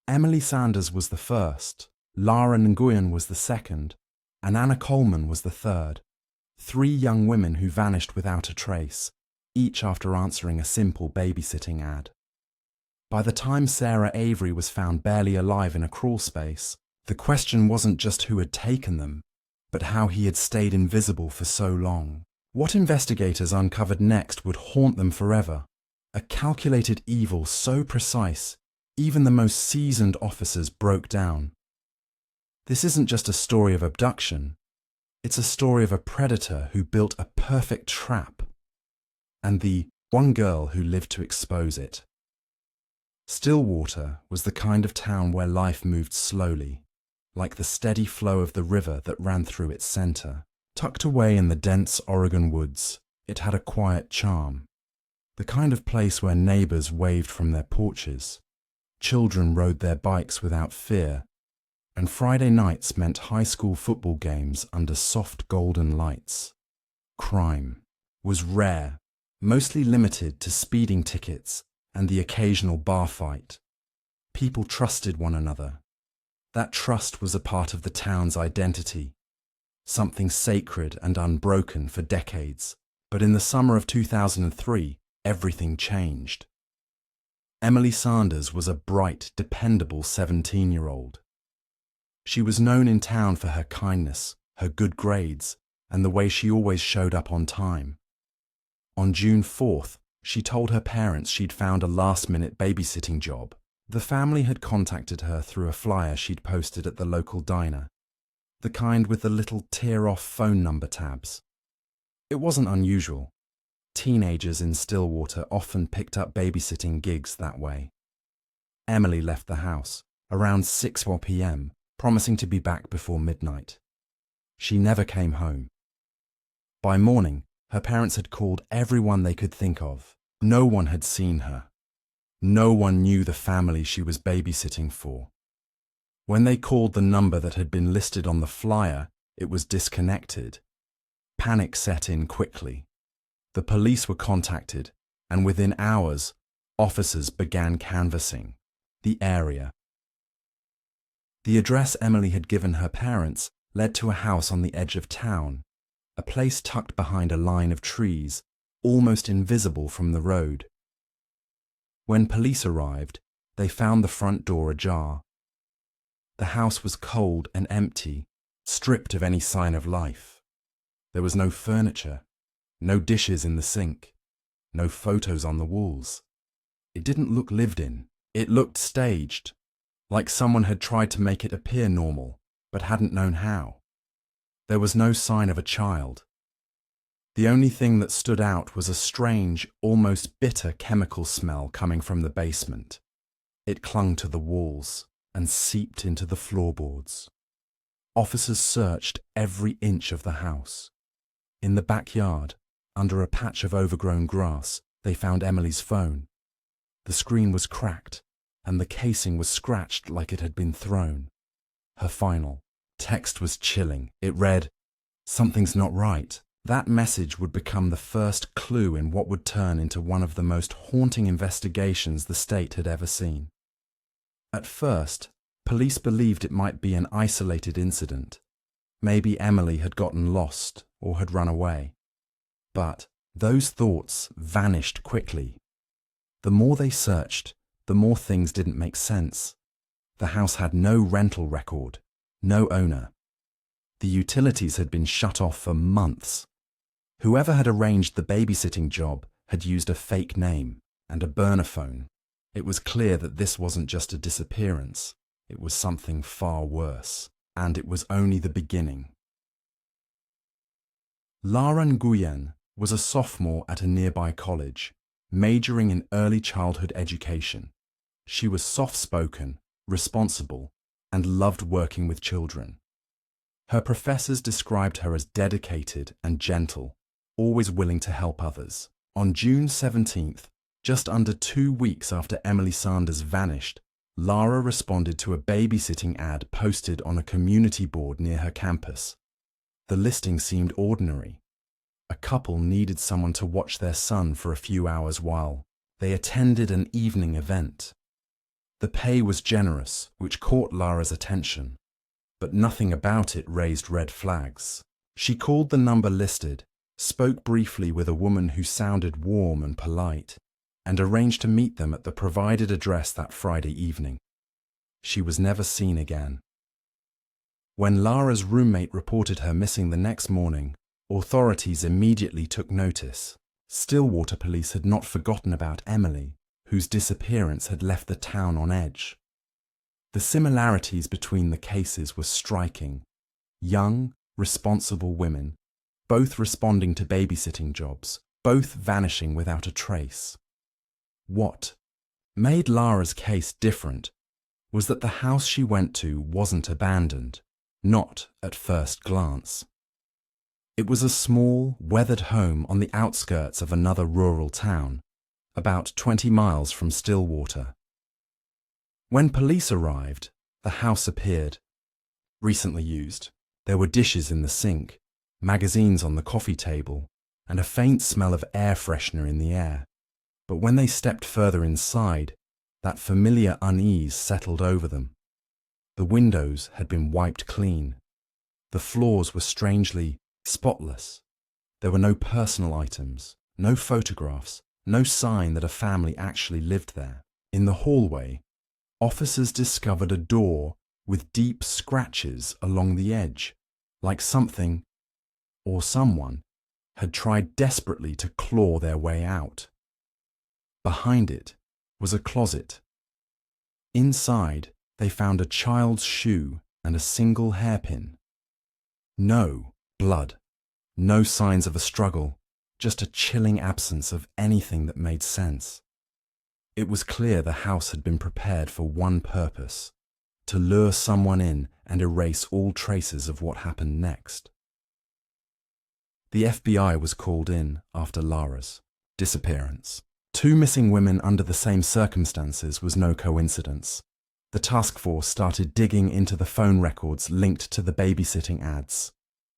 Emily Sanders was the first, Lara Nguyen was the second, and Anna Coleman was the third. 3 young women who vanished without a trace, each after answering a simple babysitting ad. By the time Sarah Avery was found barely alive in a crawl space, the question wasn't just who had taken them, but how he had stayed invisible for so long. What investigators uncovered next would haunt them forever. A calculated evil so precise, even the most seasoned officers broke down. This isn't just a story of abduction. It's a story of a predator who built a perfect trap, and the one girl who lived to expose it. Stillwater was the kind of town where life moved slowly, like the steady flow of the river that ran through its center. Tucked away in the dense Oregon woods, it had a quiet charm, the kind of place where neighbors waved from their porches, children rode their bikes without fear, and Friday nights meant high school football games under soft golden lights. Crime was rare, mostly limited to speeding tickets and the occasional bar fight. People trusted one another. That trust was a part of the town's identity, something sacred and unbroken for decades. But in the summer of 2003, everything changed. Emily Sanders was a bright, dependable 17-year-old. She was known in town for her kindness, her good grades, and the way she always showed up on time. On June 4th, she told her parents she'd found a last-minute babysitting job. The family had contacted her through a flyer she'd posted at the local diner, the kind with the little tear-off phone number tabs. It wasn't unusual. Teenagers in Stillwater often picked up babysitting gigs that way. Emily left the house around 6 p.m., promising to be back before midnight. She never came home. By morning, her parents had called everyone they could think of. No one had seen her. No one knew the family she was babysitting for. When they called the number that had been listed on the flyer, it was disconnected. Panic set in quickly. The police were contacted, and within hours, officers began canvassing the area. The address Emily had given her parents led to a house on the edge of town, a place tucked behind a line of trees, almost invisible from the road. When police arrived, they found the front door ajar. The house was cold and empty, stripped of any sign of life. There was no furniture, no dishes in the sink, no photos on the walls. It didn't look lived in. It looked staged, like someone had tried to make it appear normal, but hadn't known how. There was no sign of a child. The only thing that stood out was a strange, almost bitter chemical smell coming from the basement. It clung to the walls and seeped into the floorboards. Officers searched every inch of the house. In the backyard, under a patch of overgrown grass, they found Emily's phone. The screen was cracked, and the casing was scratched like it had been thrown. Her final text was chilling. It read, "Something's not right." That message would become the first clue in what would turn into one of the most haunting investigations the state had ever seen. At first, police believed it might be an isolated incident. Maybe Emily had gotten lost or had run away. But those thoughts vanished quickly. The more they searched, the more things didn't make sense. The house had no rental record, no owner. The utilities had been shut off for months. Whoever had arranged the babysitting job had used a fake name and a burner phone. It was clear that this wasn't just a disappearance. It was something far worse, and it was only the beginning. Lara Nguyen was a sophomore at a nearby college, majoring in early childhood education. She was soft-spoken, responsible, and loved working with children. Her professors described her as dedicated and gentle, always willing to help others. On June 17th, just under 2 weeks after Emily Sanders vanished, Lara responded to a babysitting ad posted on a community board near her campus. The listing seemed ordinary. A couple needed someone to watch their son for a few hours while they attended an evening event. The pay was generous, which caught Lara's attention, but nothing about it raised red flags. She called the number listed, spoke briefly with a woman who sounded warm and polite, and arranged to meet them at the provided address that Friday evening. She was never seen again. When Lara's roommate reported her missing the next morning, authorities immediately took notice. Stillwater police had not forgotten about Emily, whose disappearance had left the town on edge. The similarities between the cases were striking. Young, responsible women, both responding to babysitting jobs, both vanishing without a trace. What made Lara's case different was that the house she went to wasn't abandoned, not at first glance. It was a small, weathered home on the outskirts of another rural town, about 20 miles from Stillwater. When police arrived, the house appeared recently used. There were dishes in the sink, magazines on the coffee table, and a faint smell of air freshener in the air. But when they stepped further inside, that familiar unease settled over them. The windows had been wiped clean. The floors were strangely spotless. There were no personal items, no photographs, no sign that a family actually lived there. In the hallway, officers discovered a door with deep scratches along the edge, like something, or someone, had tried desperately to claw their way out. Behind it was a closet. Inside, they found a child's shoe and a single hairpin. No blood, no signs of a struggle, just a chilling absence of anything that made sense. It was clear the house had been prepared for one purpose: to lure someone in and erase all traces of what happened next. The FBI was called in after Lara's disappearance. 2 missing women under the same circumstances was no coincidence. The task force started digging into the phone records linked to the babysitting ads.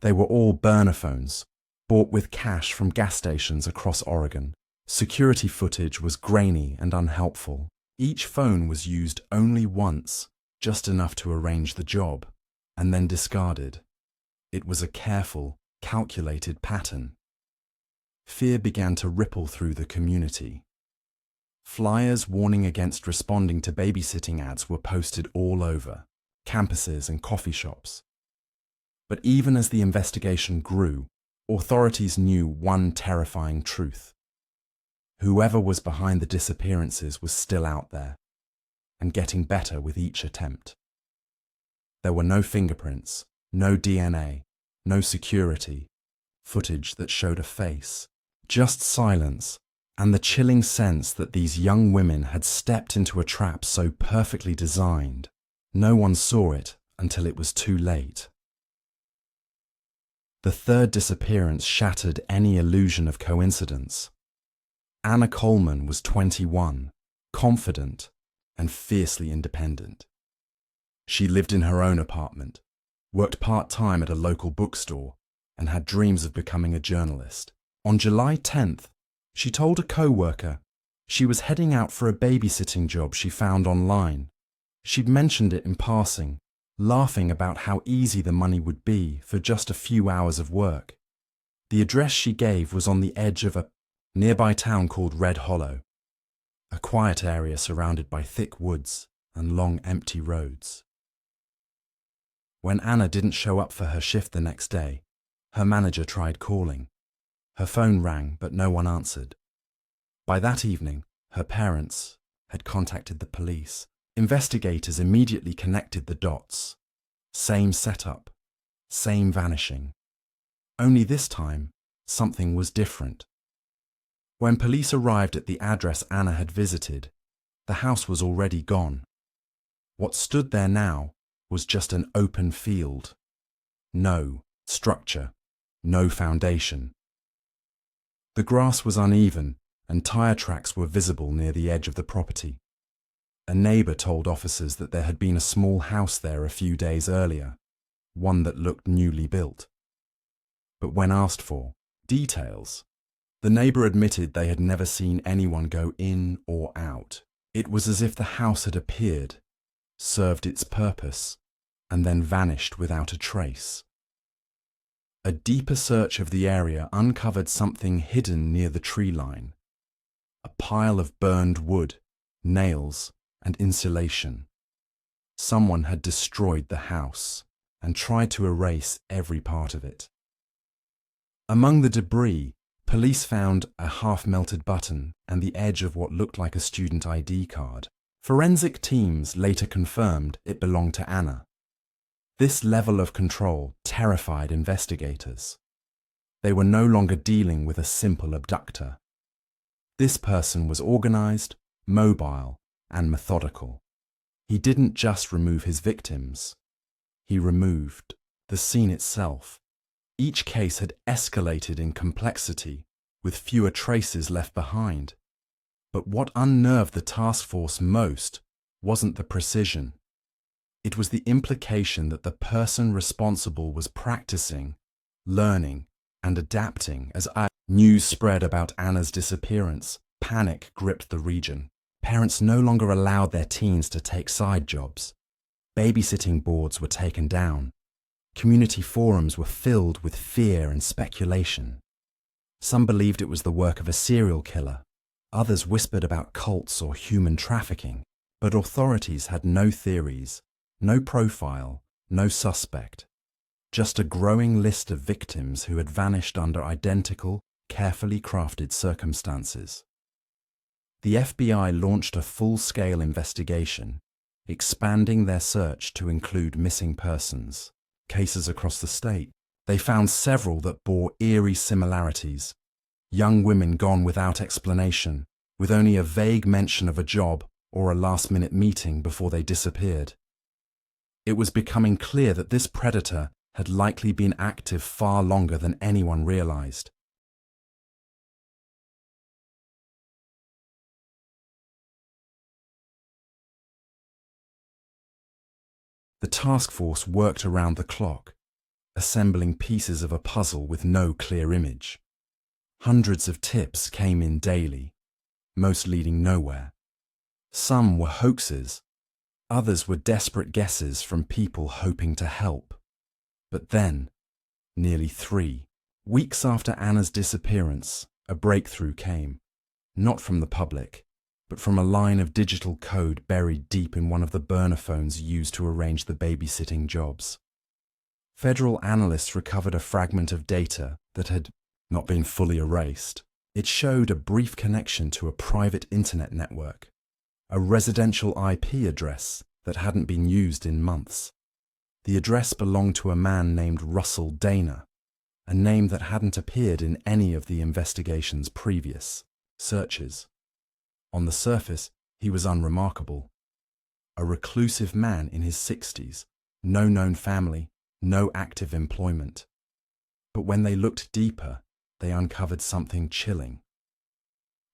They were all burner phones, bought with cash from gas stations across Oregon. Security footage was grainy and unhelpful. Each phone was used only once, just enough to arrange the job, and then discarded. It was a careful, calculated pattern. Fear began to ripple through the community. Flyers warning against responding to babysitting ads were posted all over, campuses and coffee shops. But even as the investigation grew, authorities knew one terrifying truth. Whoever was behind the disappearances was still out there, and getting better with each attempt. There were no fingerprints, no DNA, no security, footage that showed a face, just silence, and the chilling sense that these young women had stepped into a trap so perfectly designed. No one saw it until it was too late. The third disappearance shattered any illusion of coincidence. Anna Coleman was 21, confident, and fiercely independent. She lived in her own apartment, worked part-time at a local bookstore, and had dreams of becoming a journalist. On July 10th, she told a co-worker she was heading out for a babysitting job she found online. She'd mentioned it in passing, laughing about how easy the money would be for just a few hours of work. The address she gave was on the edge of a nearby town called Red Hollow, a quiet area surrounded by thick woods and long empty roads. When Anna didn't show up for her shift the next day, her manager tried calling. Her phone rang, but no one answered. By that evening, her parents had contacted the police. Investigators immediately connected the dots. Same setup, same vanishing. Only this time, something was different. When police arrived at the address Anna had visited, the house was already gone. What stood there now was just an open field. No structure, no foundation. The grass was uneven and tire tracks were visible near the edge of the property. A neighbour told officers that there had been a small house there a few days earlier, one that looked newly built. But when asked for details, the neighbour admitted they had never seen anyone go in or out. It was as if the house had appeared, served its purpose, and then vanished without a trace. A deeper search of the area uncovered something hidden near the tree line. A pile of burned wood, nails, and insulation. Someone had destroyed the house and tried to erase every part of it. Among the debris, police found a half-melted button and the edge of what looked like a student ID card. Forensic teams later confirmed it belonged to Anna. This level of control terrified investigators. They were no longer dealing with a simple abductor. This person was organized, mobile, and methodical. He didn't just remove his victims. He removed the scene itself. Each case had escalated in complexity, with fewer traces left behind. But what unnerved the task force most wasn't the precision. It was the implication that the person responsible was practicing, learning, and adapting. As news spread about Anna's disappearance, panic gripped the region. Parents no longer allowed their teens to take side jobs. Babysitting boards were taken down. Community forums were filled with fear and speculation. Some believed it was the work of a serial killer. Others whispered about cults or human trafficking. But authorities had no theories, no profile, no suspect. Just a growing list of victims who had vanished under identical, carefully crafted circumstances. The FBI launched a full-scale investigation, expanding their search to include missing persons. Cases across the state. They found several that bore eerie similarities. Young women gone without explanation, with only a vague mention of a job or a last-minute meeting before they disappeared. It was becoming clear that this predator had likely been active far longer than anyone realized. The task force worked around the clock, assembling pieces of a puzzle with no clear image. Hundreds of tips came in daily, most leading nowhere. Some were hoaxes, others were desperate guesses from people hoping to help. But then, nearly 3 weeks after Anna's disappearance, a breakthrough came, not from the public, but from a line of digital code buried deep in one of the burner phones used to arrange the babysitting jobs. Federal analysts recovered a fragment of data that had not been fully erased. It showed a brief connection to a private internet network, a residential IP address that hadn't been used in months. The address belonged to a man named Russell Dana, a name that hadn't appeared in any of the investigation's previous searches. On the surface, he was unremarkable. A reclusive man in his 60s, no known family, no active employment. But when they looked deeper, they uncovered something chilling.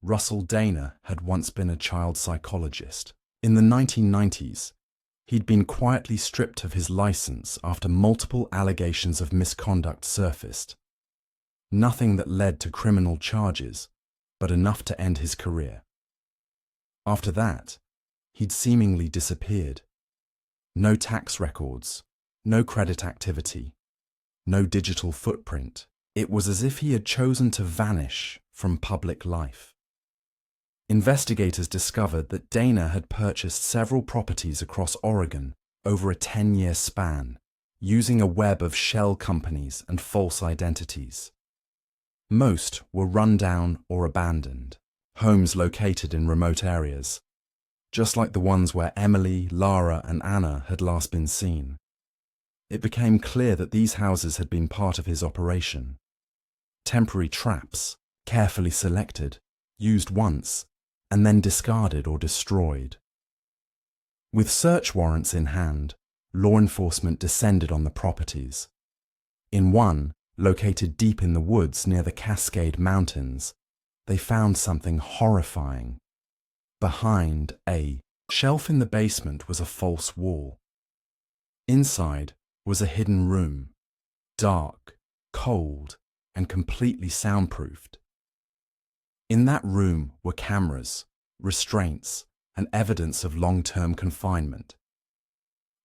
Russell Dana had once been a child psychologist. In the 1990s, he'd been quietly stripped of his license after multiple allegations of misconduct surfaced. Nothing that led to criminal charges, but enough to end his career. After that, he'd seemingly disappeared. No tax records, no credit activity, no digital footprint. It was as if he had chosen to vanish from public life. Investigators discovered that Dana had purchased several properties across Oregon over a 10-year span, using a web of shell companies and false identities. Most were run down or abandoned, homes located in remote areas, just like the ones where Emily, Lara, and Anna had last been seen. It became clear that these houses had been part of his operation. Temporary traps, carefully selected, used once, and then discarded or destroyed. With search warrants in hand, law enforcement descended on the properties. In one, located deep in the woods near the Cascade Mountains, they found something horrifying. Behind a shelf in the basement was a false wall. Inside was a hidden room, dark, cold, and completely soundproofed. In that room were cameras, restraints, and evidence of long-term confinement.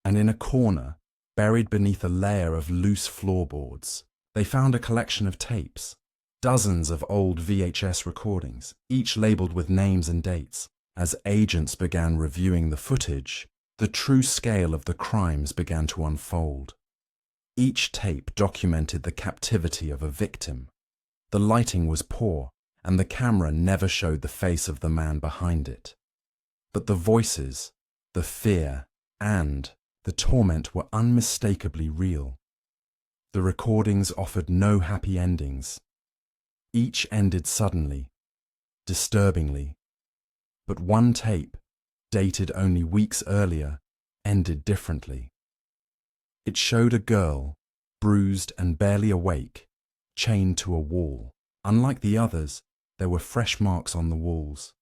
And in a corner, buried beneath a layer of loose floorboards, they found a collection of tapes, dozens of old VHS recordings, each labeled with names and dates. As agents began reviewing the footage, the true scale of the crimes began to unfold. Each tape documented the captivity of a victim. The lighting was poor, and the camera never showed the face of the man behind it. But the voices, the fear, and the torment were unmistakably real. The recordings offered no happy endings. Each ended suddenly, disturbingly. But one tape, dated only weeks earlier, ended differently. It showed a girl, bruised and barely awake, chained to a wall. Unlike the others, there were fresh marks on the walls.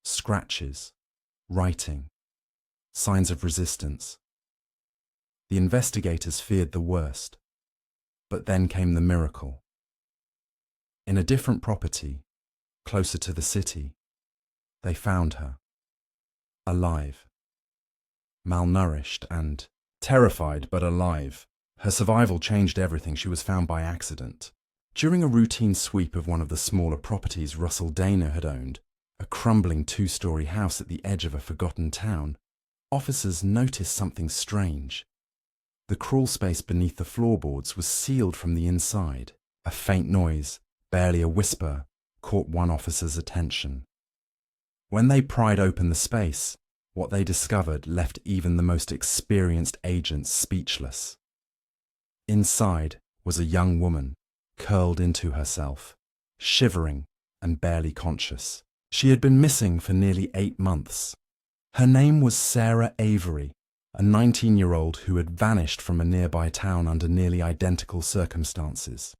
Scratches, writing, signs of resistance. The investigators feared the worst. But then came the miracle. In a different property, closer to the city, they found her, alive, malnourished and terrified but alive. Her survival changed everything. She was found by accident. During a routine sweep of one of the smaller properties Russell Dana had owned, a crumbling two-story house at the edge of a forgotten town, officers noticed something strange. The crawl space beneath the floorboards was sealed from the inside. A faint noise, barely a whisper, caught one officer's attention. When they pried open the space, what they discovered left even the most experienced agents speechless. Inside was a young woman, curled into herself, shivering and barely conscious. She had been missing for nearly 8 months. Her name was Sarah Avery, a 19-year-old who had vanished from a nearby town under nearly identical circumstances.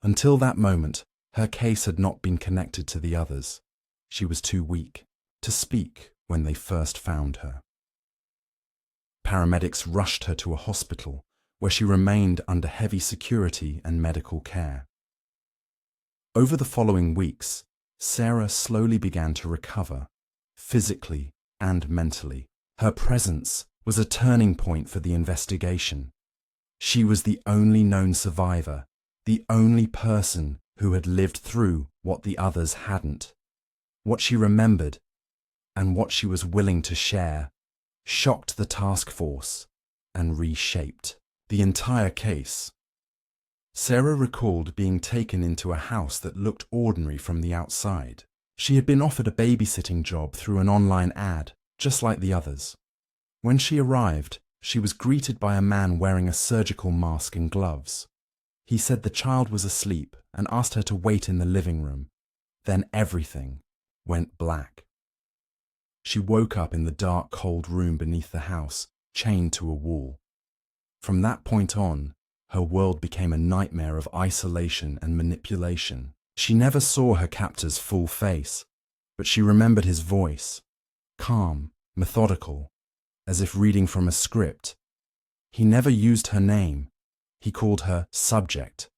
Until that moment, her case had not been connected to the others. She was too weak to speak when they first found her. Paramedics rushed her to a hospital where she remained under heavy security and medical care. Over the following weeks, Sarah slowly began to recover, physically and mentally. Her presence was a turning point for the investigation. She was the only known survivor, the only person who had lived through what the others hadn't. What she remembered, and what she was willing to share, shocked the task force and reshaped the entire case. Sarah recalled being taken into a house that looked ordinary from the outside. She had been offered a babysitting job through an online ad, just like the others. When she arrived, she was greeted by a man wearing a surgical mask and gloves. He said the child was asleep and asked her to wait in the living room. Then everything went black. She woke up in the dark, cold room beneath the house, chained to a wall. From that point on, her world became a nightmare of isolation and manipulation. She never saw her captor's full face, but she remembered his voice, calm, methodical, as if reading from a script. He never used her name. He called her subject.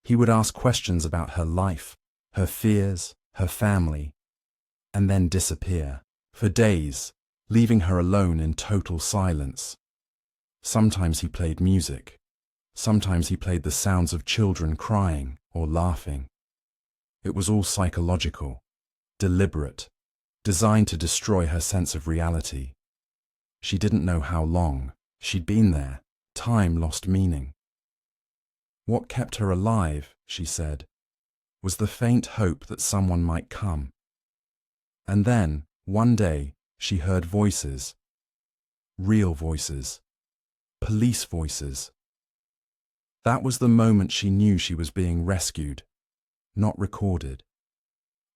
He would ask questions about her life, her fears, her family, and then disappear for days, leaving her alone in total silence. Sometimes he played music. Sometimes he played the sounds of children crying or laughing. It was all psychological, deliberate, designed to destroy her sense of reality. She didn't know how long. She'd been there. Time lost meaning. What kept her alive, she said, was the faint hope that someone might come. And then, one day, she heard voices. Real voices. Police voices. That was the moment she knew she was being rescued, not recorded.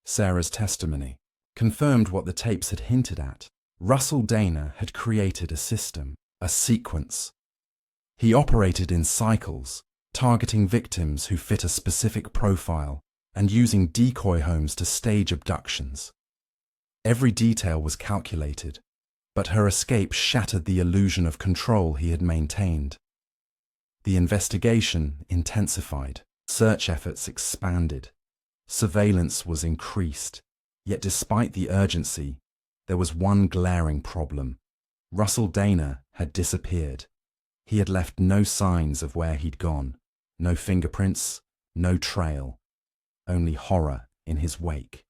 Sarah's testimony confirmed what the tapes had hinted at. Russell Dana had created a system, a sequence. He operated in cycles, targeting victims who fit a specific profile and using decoy homes to stage abductions. Every detail was calculated, but her escape shattered the illusion of control he had maintained. The investigation intensified, search efforts expanded, surveillance was increased, yet despite the urgency, There was one glaring problem. Russell Dana had disappeared. He had left no signs of where he'd gone. No fingerprints, no trail. Only horror in his wake.